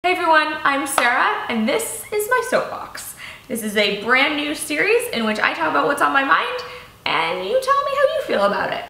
Hey everyone, I'm Sarah, and this is my soapbox. This is a brand new series in which I talk about what's on my mind, and you tell me how you feel about it.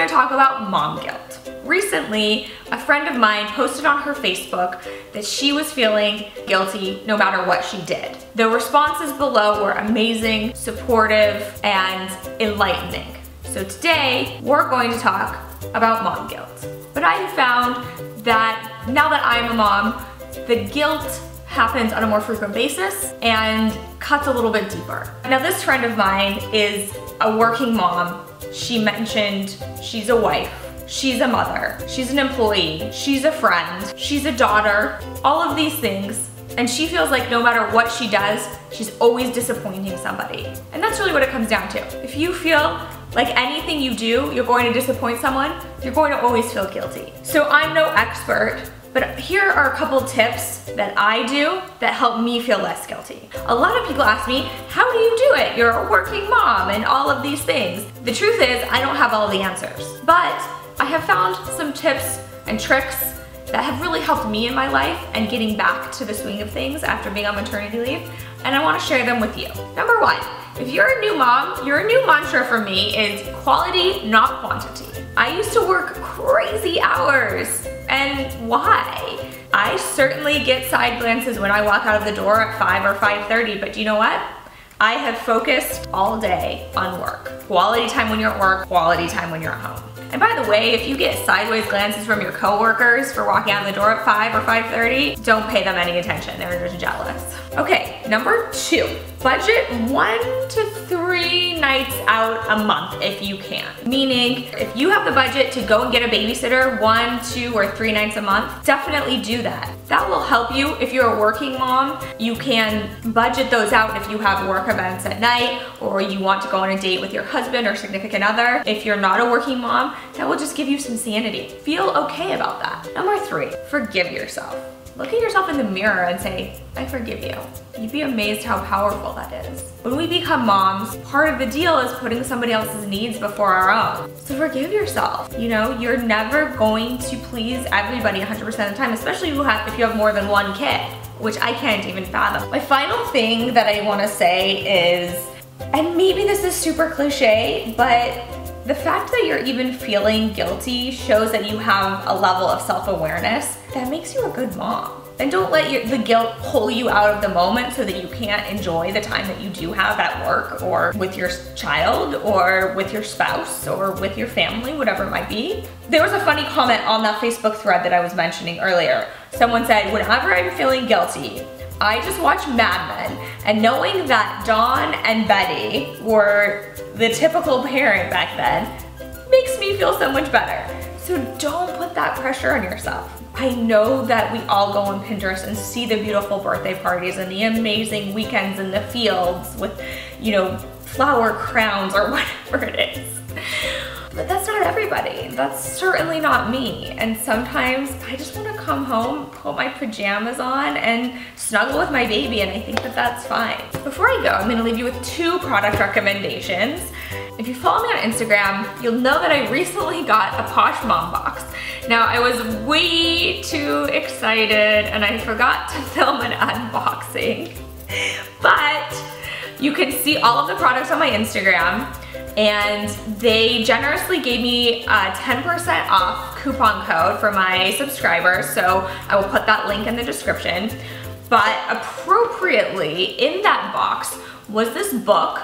Talk about mom guilt. Recently, a friend of mine posted on her Facebook that she was feeling guilty no matter what she did. The responses below were amazing, supportive, and enlightening. So today, we're going to talk about mom guilt. But I have found that now that I'm a mom, the guilt happens on a more frequent basis and cuts a little bit deeper. Now, this friend of mine is a working mom. She mentioned she's a wife, she's a mother, she's an employee, she's a friend, she's a daughter, all of these things. And she feels like no matter what she does, she's always disappointing somebody. And that's really what it comes down to. If you feel like anything you do, you're going to disappoint someone, you're going to always feel guilty. So I'm no expert, but here are a couple tips that I do that help me feel less guilty. A lot of people ask me, how do you do it? You're a working mom and all of these things. The truth is, I don't have all the answers, but I have found some tips and tricks that have really helped me in my life and getting back to the swing of things after being on maternity leave, and I wanna share them with you. Number one, if you're a new mom, your new mantra for me is quality, not quantity. I used to work crazy hours, and why? I certainly get side glances when I walk out of the door at 5 or 5:30, but do you know what? I have focused all day on work. Quality time when you're at work, quality time when you're at home. And by the way, if you get sideways glances from your coworkers for walking out the door at 5 or 5:30, don't pay them any attention, they're just jealous. Okay, number two, budget 1 to 3 nights out a month if you can. Meaning, if you have the budget to go and get a babysitter 1, 2, or 3 nights a month, definitely do that. That will help you. If you're a working mom, you can budget those out if you have work events at night or you want to go on a date with your husband or significant other. If you're not a working mom, that will just give you some sanity. Feel okay about that. Number 3, forgive yourself. Look at yourself in the mirror and say, I forgive you. You'd be amazed how powerful that is. When we become moms, part of the deal is putting somebody else's needs before our own. So forgive yourself. You know, you're never going to please everybody 100% of the time, especially if you have more than one kid, which I can't even fathom. My final thing that I wanna say is, and maybe this is super cliche, but the fact that you're even feeling guilty shows that you have a level of self-awareness that makes you a good mom. And don't let the guilt pull you out of the moment so that you can't enjoy the time that you do have at work or with your child or with your spouse or with your family, whatever it might be. There was a funny comment on that Facebook thread that I was mentioning earlier. Someone said, whenever I'm feeling guilty, I just watch Mad Men, and knowing that Dawn and Betty were the typical parent back then makes me feel so much better. So don't put that pressure on yourself. I know that we all go on Pinterest and see the beautiful birthday parties and the amazing weekends in the fields with, you know, flower crowns or whatever it is. But that's not everybody. That's certainly not me. And sometimes I just want to come home, put my pajamas on, and snuggle with my baby, and I think that that's fine. Before I go, I'm gonna leave you with 2 product recommendations. If you follow me on Instagram, you'll know that I recently got a Posh Mom box. Now, I was way too excited, and I forgot to film an unboxing. But you can see all of the products on my Instagram, and they generously gave me a 10% off coupon code for my subscribers, so I will put that link in the description. But appropriately, in that box was this book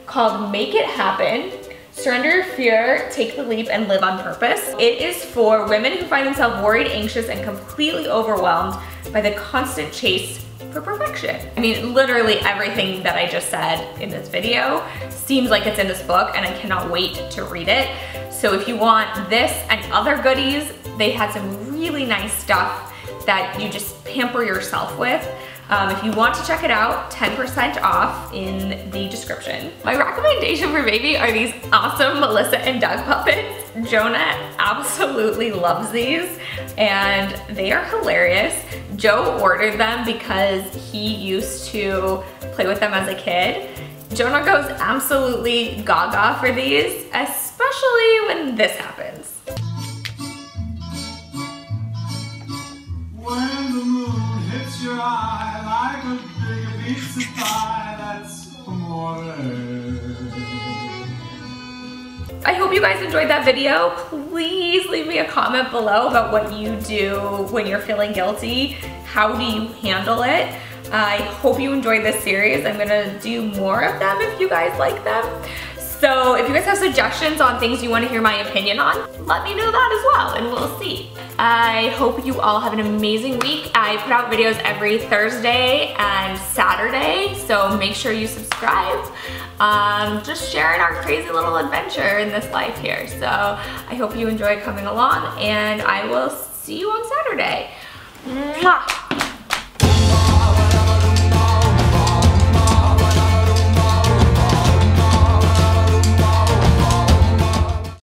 called Make It Happen, Surrender Your Fear, Take the Leap, and Live on Purpose. It is for women who find themselves worried, anxious, and completely overwhelmed by the constant chase for perfection. I mean, literally everything that I just said in this video seems like it's in this book, and I cannot wait to read it. So if you want this and other goodies, they had some really nice stuff that you just pamper yourself with. If you want to check it out, 10% off in the description. My recommendation for baby are these awesome Melissa and Doug puppets. Jonah absolutely loves these and they are hilarious. Joe ordered them because he used to play with them as a kid. Jonah goes absolutely gaga for these, especially when this happens. When the moon hits your eye like a big pizza pie, that's amore. I hope you guys enjoyed that video. Please leave me a comment below about what you do when you're feeling guilty. How do you handle it? I hope you enjoyed this series. I'm gonna do more of them if you guys like them. So if you guys have suggestions on things you want to hear my opinion on, let me know that as well and we'll see. I hope you all have an amazing week. I put out videos every Thursday and Saturday, so make sure you subscribe. Just sharing our crazy little adventure in this life here. So I hope you enjoy coming along and I will see you on Saturday. Mwah.